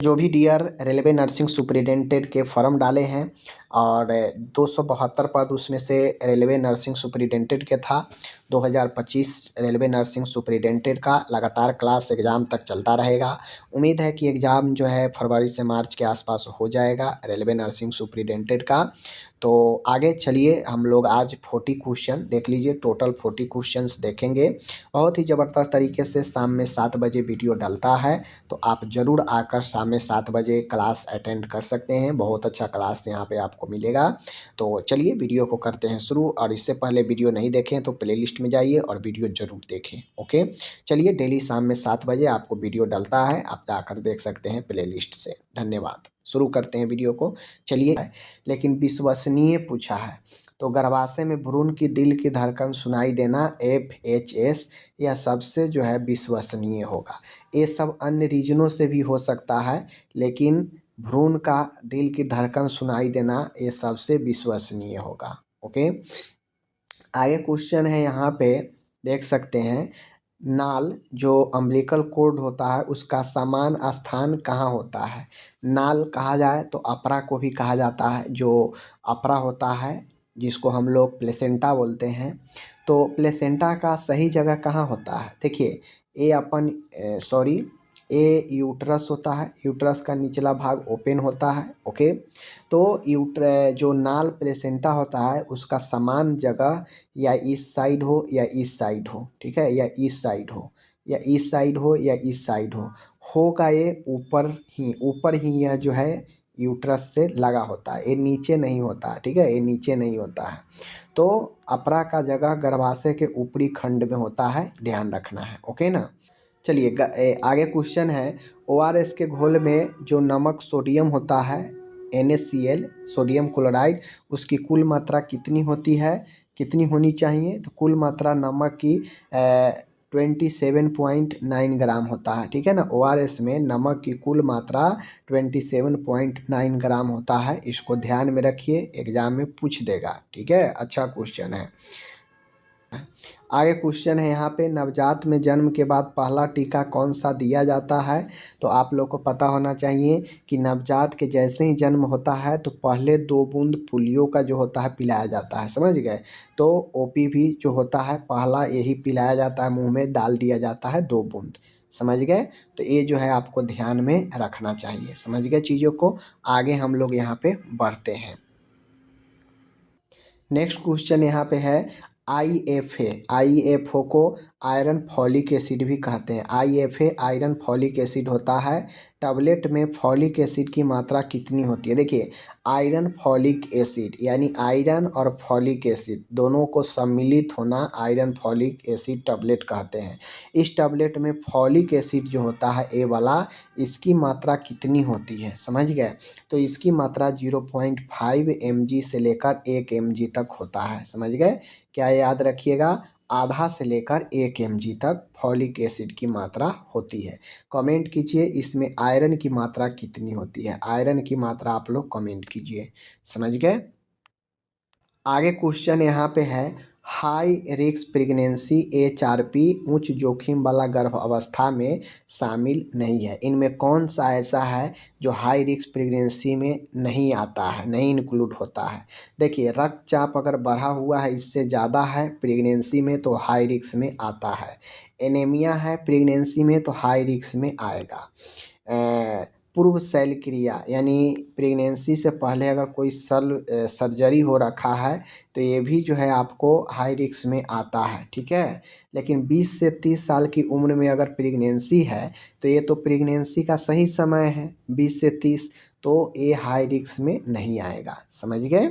जो भी dear railway nursing superintendent के फॉर्म डाले हैं और 272 पद उसमें से रेलवे नर्सिंग सुपरिटेंडेंट के था। 2025 रेलवे नर्सिंग सुपरिटेंडेंट का लगातार क्लास एग्ज़ाम तक चलता रहेगा। उम्मीद है कि एग्ज़ाम जो है फरवरी से मार्च के आसपास हो जाएगा रेलवे नर्सिंग सुपरिटेंडेंट का। तो आगे चलिए हम लोग आज 40 क्वेश्चन देख लीजिए, टोटल 40 क्वेश्चंस देखेंगे। बहुत ही ज़बरदस्त तरीके से शाम में 7 बजे वीडियो डलता है, तो आप ज़रूर आकर शाम में 7 बजे क्लास अटेंड कर सकते हैं। बहुत अच्छा क्लास यहाँ पे आपको मिलेगा। तो चलिए वीडियो को करते हैं शुरू, और इससे पहले वीडियो नहीं देखें तो प्लेलिस्ट में जाइए और वीडियो ज़रूर देखें। ओके, चलिए डेली शाम में 7 बजे आपको वीडियो डलता है, आप जाकर देख सकते हैं प्लेलिस्ट से। धन्यवाद। शुरू करते हैं वीडियो को। चलिए, लेकिन विश्वसनीय पूछा है, तो गर्भाशय में भ्रूण की दिल की धड़कन सुनाई देना FHS यह सबसे जो है विश्वसनीय होगा। ये सब अन्य रीजनों से भी हो सकता है, लेकिन भ्रूण का दिल की धड़कन सुनाई देना ये सबसे विश्वसनीय होगा। ओके, आगे क्वेश्चन है यहाँ पे देख सकते हैं, नाल जो अम्बिलिकल कोर्ड होता है उसका समान स्थान कहाँ होता है। नाल कहा जाए तो अपरा को भी कहा जाता है, जो अपरा होता है जिसको हम लोग प्लेसेंटा बोलते हैं। तो प्लेसेंटा का सही जगह कहाँ होता है, देखिए ये अपन सॉरी ए यूट्रस होता है, यूट्रस का निचला भाग ओपन होता है। ओके, तो जो नाल प्लेसेंटा होता है उसका समान जगह या इस साइड हो या इस साइड हो, ठीक है, या इस साइड हो या इस साइड हो या इस साइड होगा ये ऊपर ही यह जो है यूट्रस से लगा होता है, ये नीचे नहीं होता है, ठीक है, ये नीचे नहीं होता है। तो अपरा का जगह गर्भाशय के ऊपरी खंड में होता है, ध्यान रखना है। ओके ना, चलिए आगे क्वेश्चन है, ORS के घोल में जो नमक सोडियम होता है NaCl सोडियम क्लोराइड, उसकी कुल मात्रा कितनी होती है, कितनी होनी चाहिए। तो कुल मात्रा नमक की 27.9 ग्राम होता है, ठीक है ना। ORS में नमक की कुल मात्रा 27.9 ग्राम होता है, इसको ध्यान में रखिए, एग्जाम में पूछ देगा, ठीक है, अच्छा क्वेश्चन है। आगे क्वेश्चन है यहाँ पे, नवजात में जन्म के बाद पहला टीका कौन सा दिया जाता है। तो आप लोग को पता होना चाहिए कि नवजात के जैसे ही जन्म होता है तो पहले 2 बूंद पोलियो का जो होता है पिलाया जाता है, समझ गए। तो OPV जो होता है पहला यही पिलाया जाता है, मुंह में डाल दिया जाता है 2 बूंद, समझ गए। तो ये जो है आपको ध्यान में रखना चाहिए, समझ गए चीज़ों को। आगे हम लोग यहाँ पे बढ़ते हैं। नेक्स्ट क्वेश्चन यहाँ पे है, IFA को आयरन फॉलिक एसिड भी कहते हैं। IFA आयरन फॉलिक एसिड होता है। टैबलेट में फॉलिक एसिड की मात्रा कितनी होती है। देखिए, आयरन फॉलिक एसिड यानी आयरन और फॉलिक एसिड दोनों को सम्मिलित होना आयरन फॉलिक एसिड टैबलेट कहते हैं। इस टैबलेट में फॉलिक एसिड जो होता है ए वाला, इसकी मात्रा कितनी होती है, समझ गए। तो इसकी मात्रा 0.5 mg से लेकर 1 mg तक होता है, समझ गए। क्या याद रखिएगा, आधा से लेकर 1 mg तक फॉलिक एसिड की मात्रा होती है। कमेंट कीजिए इसमें आयरन की मात्रा कितनी होती है, आयरन की मात्रा आप लोग कमेंट कीजिए, समझ गए। आगे क्वेश्चन यहाँ पे है, हाई रिस्क प्रेगनेंसी HRP उच्च जोखिम वाला गर्भ अवस्था में शामिल नहीं है। इनमें कौन सा ऐसा है जो हाई रिस्क प्रेगनेंसी में नहीं आता है, नहीं इंक्लूड होता है। देखिए, रक्तचाप अगर बढ़ा हुआ है, इससे ज़्यादा है प्रेगनेंसी में तो हाई रिस्क में आता है। एनीमिया है प्रेगनेंसी में तो हाई रिस्क में आएगा। पूर्व शैल क्रिया यानी प्रेगनेंसी से पहले अगर कोई सर्जरी हो रखा है तो ये भी जो है आपको हाई रिस्क में आता है, ठीक है। लेकिन 20 से 30 साल की उम्र में अगर प्रेगनेंसी है तो ये तो प्रेगनेंसी का सही समय है 20 से 30, तो ये हाई रिस्क में नहीं आएगा, समझ गए।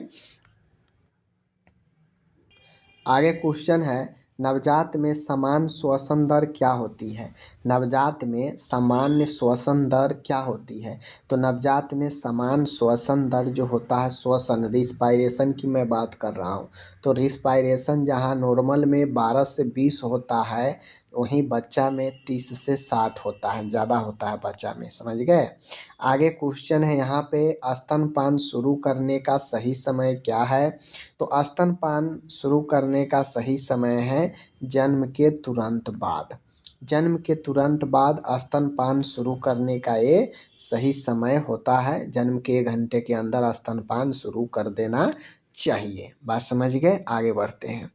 आगे क्वेश्चन है, नवजात में समान श्वसन दर क्या होती है। नवजात में सामान्य श्वसन दर क्या होती है। तो नवजात में समान श्वसन दर जो होता है, श्वसन रिस्पायरेशन की मैं बात कर रहा हूँ, तो रिस्पायरेशन जहाँ नॉर्मल में 12 से 20 होता है, वहीं बच्चा में 30 से 60 होता है, ज़्यादा होता है बच्चा में, समझ गए। आगे क्वेश्चन है यहाँ पे, स्तनपान शुरू करने का सही समय क्या है। तो स्तनपान शुरू करने का सही समय है जन्म के तुरंत बाद। जन्म के तुरंत बाद स्तनपान शुरू करने का ये सही समय होता है। जन्म के 1 घंटे के अंदर स्तनपान शुरू कर देना चाहिए। बात समझ गए? आगे बढ़ते हैं।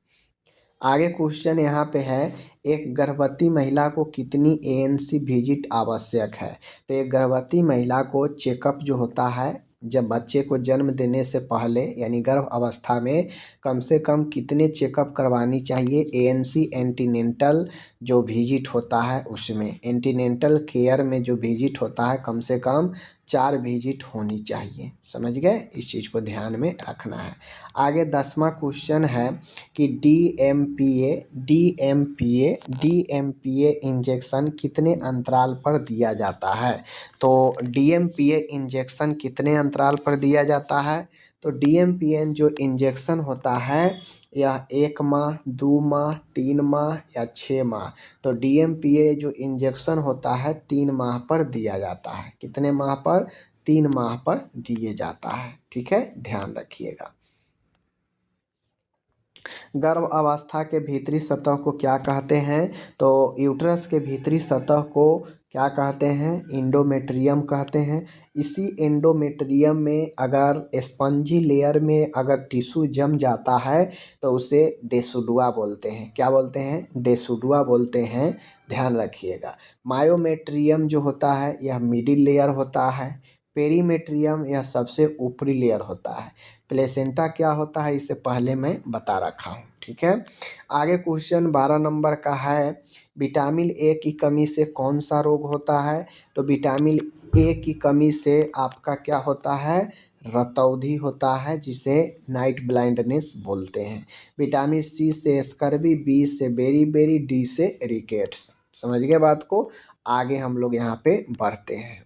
आगे क्वेश्चन यहाँ पे है, एक गर्भवती महिला को कितनी एएनसी विजिट आवश्यक है? तो एक गर्भवती महिला को चेकअप जो होता है जब बच्चे को जन्म देने से पहले यानी गर्भ अवस्था में कम से कम कितने चेकअप करवानी चाहिए? एएनसी एंटीनेंटल जो विजिट होता है उसमें, एंटीनेंटल केयर में जो विजिट होता है कम से कम 4 विजिट होनी चाहिए। समझ गए? इस चीज़ को ध्यान में रखना है। आगे 10वां क्वेश्चन है कि डीएमपीए इंजेक्शन कितने अंतराल पर दिया जाता है? तो डीएमपीए इंजेक्शन कितने अंतराल पर दिया जाता है? तो डीएमपीए जो इंजेक्शन होता है यह 1 माह, 2 माह, 3 माह या 6 माह। तो डीएमपीए जो इंजेक्शन होता है 3 माह पर दिया जाता है। कितने माह पर? 3 माह पर दिए जाता है। ठीक है, ध्यान रखिएगा। गर्भ अवस्था के भीतरी सतह को क्या कहते हैं? तो यूट्रस के भीतरी सतह को क्या कहते हैं? एंडोमेट्रियम कहते हैं। इसी एंडोमेट्रियम में अगर स्पंजी लेयर में अगर टिश्यू जम जाता है तो उसे डेसिडुआ बोलते हैं। क्या बोलते हैं? डेसिडुआ बोलते हैं। ध्यान रखिएगा। मायोमेट्रियम जो होता है यह मिडिल लेयर होता है। पेरीमेट्रियम यह सबसे ऊपरी लेयर होता है। प्लेसेंटा क्या होता है इसे पहले मैं बता रखा हूँ। ठीक है। आगे क्वेश्चन 12 नंबर का है, विटामिन ए की कमी से कौन सा रोग होता है? तो विटामिन ए की कमी से आपका क्या होता है? रतौंधी होता है, जिसे नाइट ब्लाइंडनेस बोलते हैं। विटामिन सी से स्कर्वी, बी से बेरी, डी से रिकेट्स। समझ गए बात को? आगे हम लोग यहाँ पे बढ़ते हैं।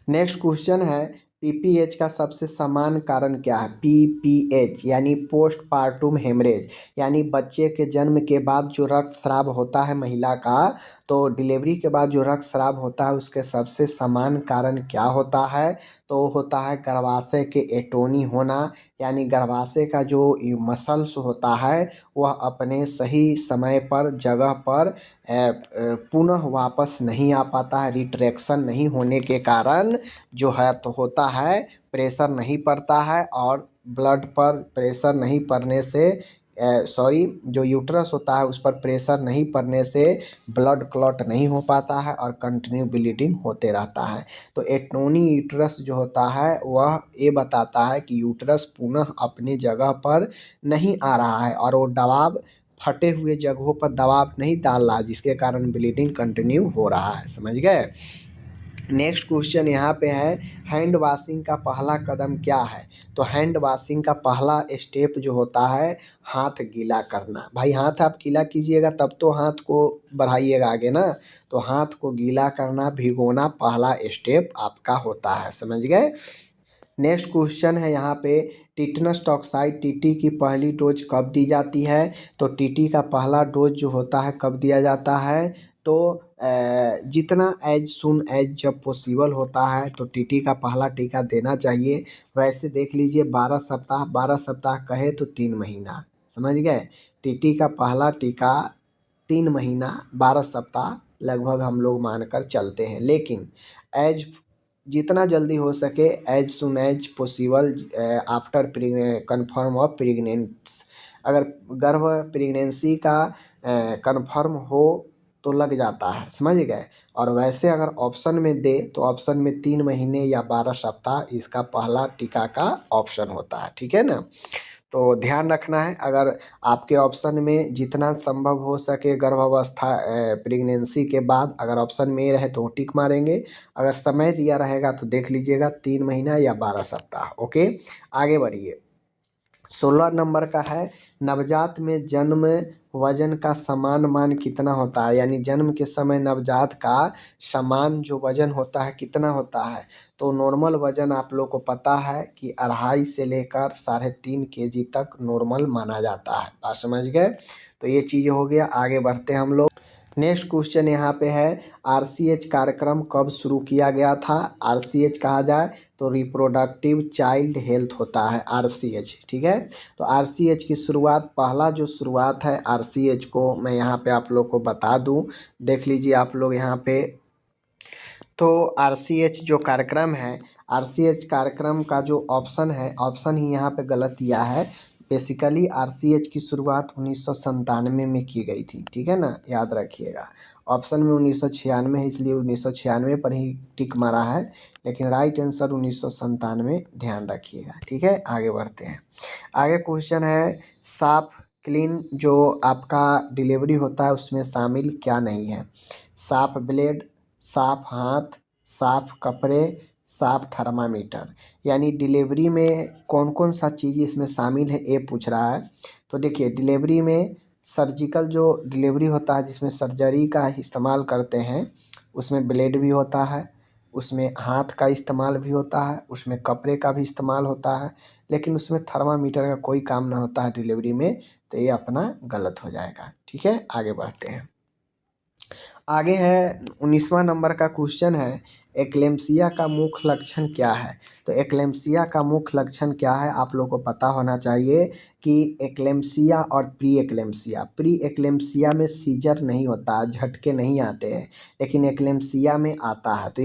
नेक्स्ट क्वेश्चन है, पीपीएच का सबसे सामान्य कारण क्या है? पीपीएच यानी पोस्ट पार्टम हेमरेज, यानी बच्चे के जन्म के बाद जो रक्तस्राव होता है महिला का, तो डिलीवरी के बाद जो रक्तस्राव होता है उसके सबसे सामान्य कारण क्या होता है? तो होता है गर्भाशय के एटोनी होना, यानी गर्भाशय का जो मसल्स होता है वह अपने सही समय पर जगह पर पुनः वापस नहीं आ पाता है। रिट्रैक्शन नहीं होने के कारण जो है तो होता है प्रेशर नहीं पड़ता है, और ब्लड पर प्रेशर नहीं पड़ने से जो यूट्रस होता है उस पर प्रेशर नहीं पड़ने से ब्लड क्लॉट नहीं हो पाता है और कंटिन्यू ब्लीडिंग होते रहता है। तो एटोनी यूट्रस जो होता है वह ये बताता है कि यूट्रस पुनः अपनी जगह पर नहीं आ रहा है और वो दबाव फटे हुए जगहों पर दबाव नहीं डाल रहा, जिसके कारण ब्लीडिंग कंटिन्यू हो रहा है। समझ गए? नेक्स्ट क्वेश्चन यहाँ पे है, हैंड वॉशिंग का पहला कदम क्या है? तो हैंड वॉशिंग का पहला स्टेप जो होता है हाथ गीला करना। भाई हाथ आप गीला कीजिएगा तब तो हाथ को बढ़ाइएगा आगे ना। तो हाथ को गीला करना, भिगोना पहला स्टेप आपका होता है। समझ गए? नेक्स्ट क्वेश्चन है यहाँ पे, टिटनस टॉक्साइड टीटी की पहली डोज कब दी जाती है? तो टीटी का पहला डोज जो होता है कब दिया जाता है? तो जितना एज सुन एज जब पॉसिबल होता है तो टीटी का पहला टीका देना चाहिए। वैसे देख लीजिए 12 सप्ताह कहे तो 3 महीना। समझ गए? टीटी का पहला टीका 3 महीना 12 सप्ताह लगभग हम लोग मानकर चलते हैं, लेकिन एज जितना जल्दी हो सके as soon as possible after confirm of pregnancy, अगर गर्भ प्रेगनेंसी का कन्फर्म हो तो लग जाता है। समझ गए? और वैसे अगर ऑप्शन में दे तो ऑप्शन में 3 महीने या 12 सप्ताह इसका पहला टीका का ऑप्शन होता है। ठीक है ना? तो ध्यान रखना है, अगर आपके ऑप्शन में जितना संभव हो सके गर्भावस्था प्रेगनेंसी के बाद अगर ऑप्शन में रहे तो टिक मारेंगे, अगर समय दिया रहेगा तो देख लीजिएगा 3 महीना या 12 सप्ताह। ओके, आगे बढ़िए। 16 नंबर का है, नवजात में जन्म वजन का समान मान कितना होता है? यानी जन्म के समय नवजात का समान जो वजन होता है कितना होता है? तो नॉर्मल वजन आप लोग को पता है कि 2.5 से लेकर 3.5 kg तक नॉर्मल माना जाता है। बात समझ गए? तो ये चीज़ हो गया। आगे बढ़ते हैं हम लोग। नेक्स्ट क्वेश्चन यहाँ पे है, आरसीएच कार्यक्रम कब शुरू किया गया था। आरसीएच कहा जाए तो रिप्रोडक्टिव चाइल्ड हेल्थ होता है आरसीएच, ठीक है। तो आरसीएच की शुरुआत, पहला जो शुरुआत है आरसीएच को मैं यहाँ पे आप लोग को बता दूँ, देख लीजिए आप लोग यहाँ पे। तो आरसीएच जो कार्यक्रम है, आरसीएच कार्यक्रम का जो ऑप्शन है, ऑप्शन ही यहाँ पे गलत दिया है। बेसिकली आरसीएच की शुरुआत 1997 में की गई थी, ठीक है ना, याद रखिएगा। ऑप्शन में 1996 है, इसलिए 1996 पर ही टिक मारा है, लेकिन राइट आंसर 1997 ध्यान रखिएगा, ठीक है। आगे बढ़ते हैं। आगे क्वेश्चन है, साफ क्लीन जो आपका डिलीवरी होता है उसमें शामिल क्या नहीं है। साफ ब्लेड, साफ हाथ, साफ कपड़े, साफ थर्मामीटर। यानी डिलीवरी में कौन कौन सा चीज़ इसमें शामिल है ये पूछ रहा है। तो देखिए, डिलीवरी में सर्जिकल जो डिलीवरी होता है जिसमें सर्जरी का इस्तेमाल करते हैं, उसमें ब्लेड भी होता है, उसमें हाथ का इस्तेमाल भी होता है, उसमें कपड़े का भी इस्तेमाल होता है, लेकिन उसमें थर्मामीटर का कोई काम ना होता है डिलीवरी में। तो ये अपना गलत हो जाएगा, ठीक है। आगे बढ़ते हैं। आगे है 19वां नंबर का क्वेश्चन है, एक्लेम्सिया का मुख्य लक्षण क्या है। तो एक्लेम्सिया का मुख्य लक्षण क्या है आप लोग को पता होना चाहिए कि एक्लेम्सिया और प्री एक्लेम्सिया, प्री एक्लेम्सिया में सीजर नहीं होता, झटके नहीं आते हैं, लेकिन एक्लेम्सिया में आता है। तो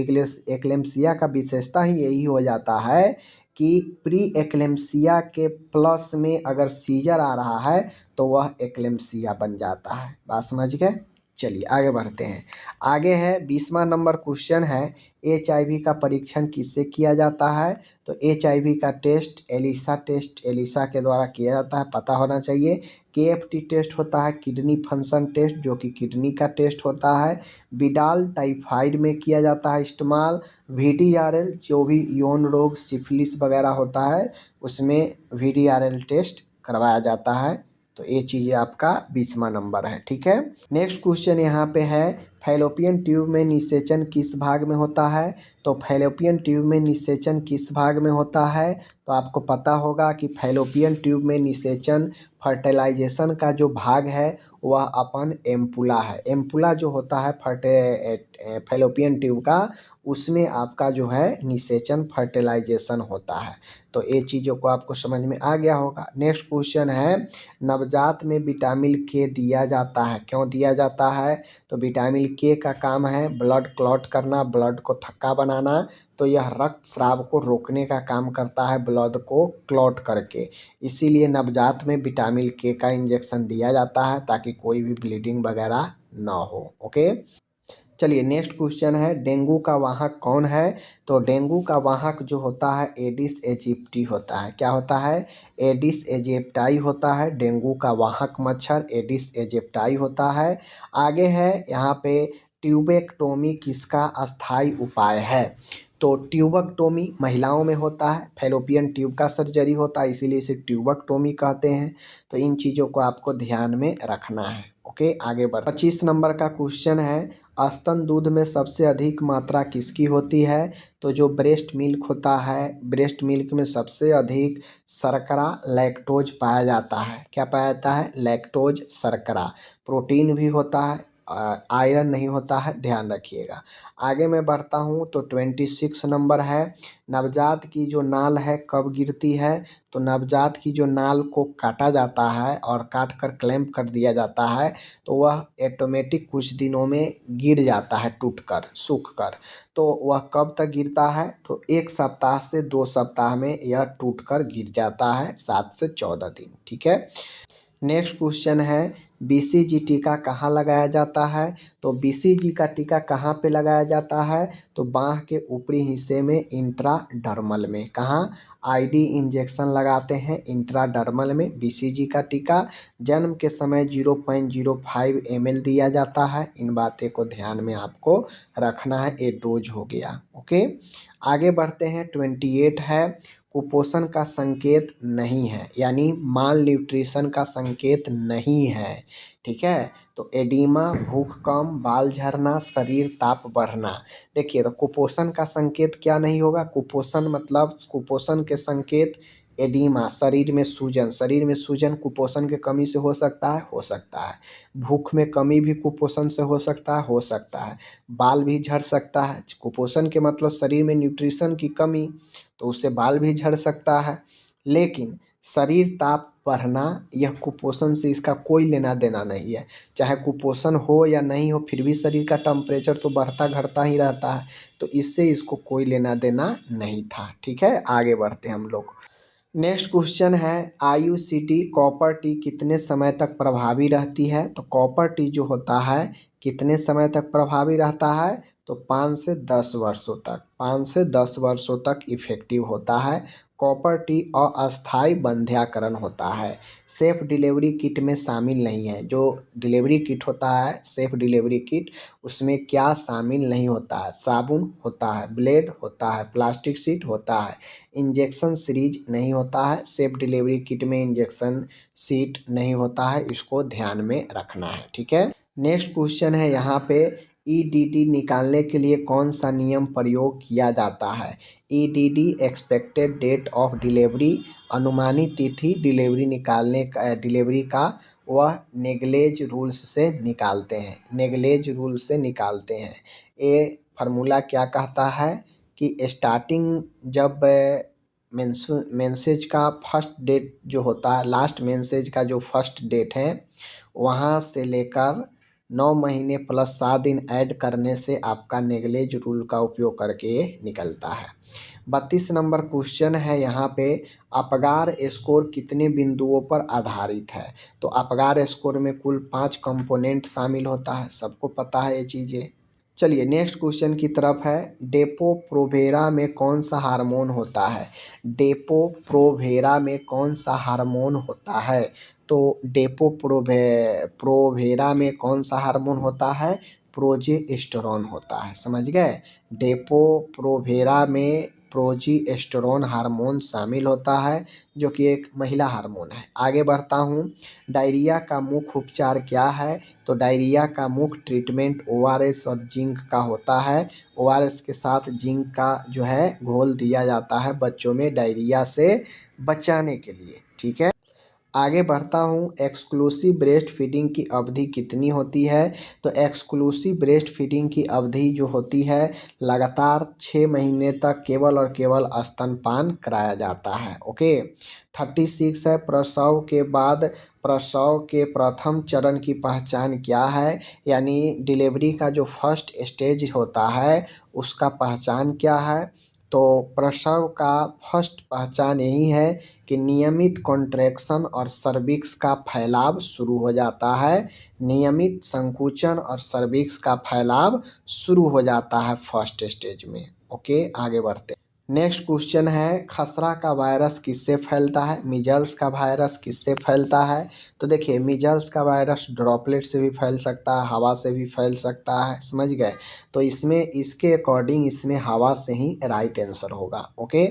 एक्लेम्सिया का विशेषता ही यही हो जाता है कि प्री एक्लेम्सिया के प्लस में अगर सीजर आ रहा है तो वह एक्लेम्सिया बन जाता है। बात समझ गए। चलिए आगे बढ़ते हैं। आगे है 20वां नंबर क्वेश्चन है, एचआईवी का परीक्षण किससे किया जाता है। तो एचआईवी का टेस्ट एलिसा के द्वारा किया जाता है, पता होना चाहिए। केएफटी टेस्ट होता है, किडनी फंक्शन टेस्ट, जो कि किडनी का टेस्ट होता है। विडाल टाइफाइड में किया जाता है इस्तेमाल। वीडीआरएल जो भी यौन रोग सिफिलिस वगैरह होता है उसमें वीडीआरएल टेस्ट करवाया जाता है। तो ये चीज़ें आपका 20वां नंबर है, ठीक है। नेक्स्ट क्वेश्चन यहाँ पे है, फैलोपियन ट्यूब में निषेचन किस भाग में होता है। तो फैलोपियन ट्यूब में निषेचन किस भाग में होता है। तो आपको पता होगा कि फैलोपियन ट्यूब में निषेचन, फर्टिलाइजेशन का जो भाग है वह अपन एम्पुला है। एम्पुला जो होता है फैलोपियन ट्यूब का, उसमें आपका जो है निषेचन फर्टिलाइजेशन होता है। तो ये चीज़ों को आपको समझ में आ गया होगा। नेक्स्ट क्वेश्चन है, नवजात में विटामिन के दिया जाता है, क्यों दिया जाता है। तो विटामिन के का काम है ब्लड क्लॉट करना, ब्लड को थक्का बनाना। तो यह रक्तस्राव को रोकने का काम करता है ब्लड को क्लॉट करके, इसीलिए नवजात में विटामिन के का इंजेक्शन दिया जाता है ताकि कोई भी ब्लीडिंग वगैरह ना हो। ओके, चलिए नेक्स्ट क्वेश्चन है, डेंगू का वाहक कौन है। तो डेंगू का वाहक जो होता है एडिस एजिप्टी होता है। क्या होता है, एडिस एजिप्टाई होता है। डेंगू का वाहक मच्छर एडिस एजिप्टाई होता है। आगे है यहाँ पे, ट्यूबेक्टोमी किसका अस्थाई उपाय है। तो ट्यूबेक्टोमी महिलाओं में होता है, फैलोपियन ट्यूब का सर्जरी होता है, इसीलिए इसे ट्यूबेक्टोमी कहते हैं। तो इन चीज़ों को आपको ध्यान में रखना है। ओके, आगे बढ़। 25 नंबर का क्वेश्चन है, स्तन दूध में सबसे अधिक मात्रा किसकी होती है। तो जो ब्रेस्ट मिल्क होता है, ब्रेस्ट मिल्क में सबसे अधिक शर्करा लैक्टोज पाया जाता है। क्या पाया जाता है, लैक्टोज शर्करा। प्रोटीन भी होता है, आयरन नहीं होता है, ध्यान रखिएगा। आगे मैं बढ़ता हूँ तो 26 नंबर है, नवजात की जो नाल है कब गिरती है। तो नवजात की जो नाल को काटा जाता है और काट कर क्लैंप कर दिया जाता है तो वह ऑटोमेटिक कुछ दिनों में गिर जाता है, टूट कर सूख कर। तो वह कब तक गिरता है, तो 1 सप्ताह से 2 सप्ताह में यह टूट कर गिर जाता है, 7 से 14 दिन, ठीक है। नेक्स्ट क्वेश्चन है, बीसीजी टीका कहाँ लगाया जाता है। तो बीसीजी का टीका कहाँ पे लगाया जाता है। तो बांह के ऊपरी हिस्से में इंट्राडर्मल में। कहाँ, आईडी इंजेक्शन लगाते हैं इंट्राडर्मल में बीसीजी का टीका। जन्म के समय 0.05 ml दिया जाता है। इन बातें को ध्यान में आपको रखना है, ये डोज हो गया। ओके, आगे बढ़ते हैं। 28 है, कुपोषण का संकेत नहीं है, यानी माल न्यूट्रिशन का संकेत नहीं है, ठीक है। तो एडीमा, भूख कम, बाल झड़ना, शरीर ताप बढ़ना। देखिए, तो कुपोषण का संकेत क्या नहीं होगा, कुपोषण मतलब कुपोषण के संकेत एडीमा, शरीर में सूजन कुपोषण के कमी से हो सकता है, हो सकता है। भूख में कमी भी कुपोषण से हो सकता है, हो सकता है। बाल भी झड़ सकता है, कुपोषण के मतलब शरीर में न्यूट्रिशन की कमी, तो उससे बाल भी झड़ सकता है। लेकिन शरीर ताप बढ़ना, यह कुपोषण से इसका कोई लेना देना नहीं है। चाहे कुपोषण हो या नहीं हो, फिर भी शरीर का टेम्परेचर तो बढ़ता घटता ही रहता है, तो इससे इसको कोई लेना देना नहीं था। ठीक है, आगे बढ़ते हैं हम लोग। नेक्स्ट क्वेश्चन है, आईयूसीटी कॉपर टी कितने समय तक प्रभावी रहती है? तो कॉपर टी जो होता है कितने समय तक प्रभावी रहता है? तो 5 से 10 वर्षों तक, 5 से 10 वर्षों तक इफेक्टिव होता है। कॉपर टी अस्थायी बंध्याकरण होता है, सेफ डिलीवरी किट में शामिल नहीं है। जो डिलीवरी किट होता है, सेफ डिलीवरी किट, उसमें क्या शामिल नहीं होता है? साबुन होता है, ब्लेड होता है, प्लास्टिक शीट होता है, इंजेक्शन सीरीज नहीं होता है। सेफ डिलीवरी किट में इंजेक्शन सीट नहीं होता है, इसको ध्यान में रखना है। ठीक है, नेक्स्ट क्वेश्चन है यहाँ पे, ईडीडी निकालने के लिए कौन सा नियम प्रयोग किया जाता है? EDD expected date of delivery, अनुमानित तिथि डिलीवरी निकालने का, डिलीवरी का, वह नेग्लेज रूल्स से निकालते हैं, नेग्लेज रूल से निकालते हैं। ये फार्मूला क्या कहता है कि स्टार्टिंग जब मेंसेज का फर्स्ट डेट जो होता है, लास्ट मेंसेज का जो फर्स्ट डेट है, वहाँ से लेकर 9 महीने प्लस 7 दिन ऐड करने से आपका नेग्लेज रूल का उपयोग करके ये निकलता है। 32 नंबर क्वेश्चन है यहाँ पे, अपगार स्कोर कितने बिंदुओं पर आधारित है? तो अपगार स्कोर में कुल 5 कंपोनेंट शामिल होता है, सबको पता है ये चीज़ें। चलिए नेक्स्ट क्वेश्चन की तरफ है, डेपो प्रोवेरा में कौन सा हार्मोन होता है? डेपो प्रोवेरा में कौन सा हार्मोन होता है? तो डेपो प्रोवेरा में कौन सा हार्मोन होता है? प्रोजेस्टेरोन होता है, समझ गए। डेपो प्रोवेरा में प्रोजेस्टेरोन हार्मोन शामिल होता है, जो कि एक महिला हार्मोन है। आगे बढ़ता हूँ, डायरिया का मुख्य उपचार क्या है? तो डायरिया का मुख्य ट्रीटमेंट ओआरएस और जिंक का होता है। ओआरएस के साथ जिंक का जो है घोल दिया जाता है बच्चों में डायरिया से बचाने के लिए। ठीक है, आगे बढ़ता हूँ, एक्सक्लूसिव ब्रेस्ट फीडिंग की अवधि कितनी होती है? तो एक्सक्लूसिव ब्रेस्ट फीडिंग की अवधि जो होती है, लगातार 6 महीने तक केवल और केवल स्तनपान कराया जाता है। ओके, 36 है, प्रसव के बाद प्रसव के प्रथम चरण की पहचान क्या है? यानी डिलीवरी का जो फर्स्ट स्टेज होता है, उसका पहचान क्या है? तो प्रसव का फर्स्ट पहचान यही है कि नियमित कॉन्ट्रैक्शन और सर्विक्स का फैलाव शुरू हो जाता है। नियमित संकुचन और सर्विक्स का फैलाव शुरू हो जाता है फर्स्ट स्टेज में। ओके, आगे बढ़ते हैं। नेक्स्ट क्वेश्चन है, खसरा का वायरस किससे फैलता है? मिजल्स का वायरस किससे फैलता है? तो देखिए, मिजल्स का वायरस ड्रॉपलेट से भी फैल सकता है, हवा से भी फैल सकता है, समझ गए। तो इसमें इसके अकॉर्डिंग इसमें हवा से ही राइट आंसर होगा। ओके,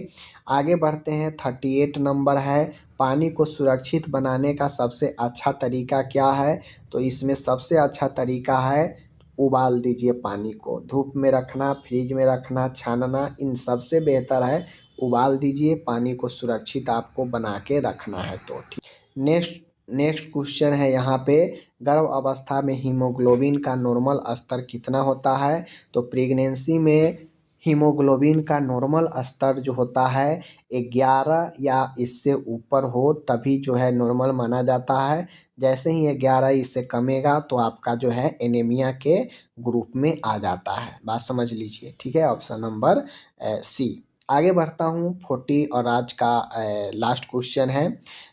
आगे बढ़ते हैं। 38 नंबर है, पानी को सुरक्षित बनाने का सबसे अच्छा तरीका क्या है? तो इसमें सबसे अच्छा तरीका है उबाल दीजिए पानी को, धूप में रखना, फ्रिज में रखना, छानना, इन सबसे बेहतर है उबाल दीजिए, पानी को सुरक्षित आपको बना के रखना है। तो ठीक, नेक्स्ट नेक्स्ट क्वेश्चन है यहाँ पे, गर्भ अवस्था में हीमोग्लोबिन का नॉर्मल स्तर कितना होता है? तो प्रेगनेंसी में हीमोग्लोबिन का नॉर्मल स्तर जो होता है 11 या इससे ऊपर हो तभी जो है नॉर्मल माना जाता है। जैसे ही 11 इससे कमेगा तो आपका जो है एनीमिया के ग्रुप में आ जाता है, बात समझ लीजिए। ठीक है, ऑप्शन नंबर सी। आगे बढ़ता हूँ, 40 और आज का लास्ट क्वेश्चन है,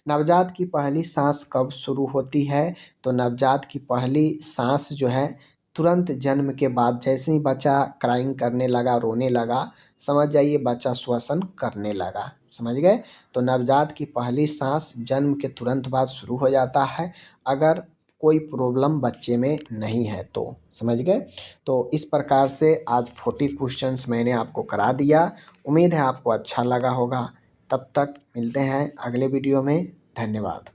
नवजात की पहली सांस कब शुरू होती है? तो नवजात की पहली सांस जो है तुरंत जन्म के बाद, जैसे ही बच्चा क्राइंग करने लगा, रोने लगा, समझ जाइए बच्चा श्वसन करने लगा, समझ गए। तो नवजात की पहली सांस जन्म के तुरंत बाद शुरू हो जाता है, अगर कोई प्रॉब्लम बच्चे में नहीं है तो, समझ गए। तो इस प्रकार से आज 40 क्वेश्चंस मैंने आपको करा दिया। उम्मीद है आपको अच्छा लगा होगा। तब तक मिलते हैं अगले वीडियो में। धन्यवाद।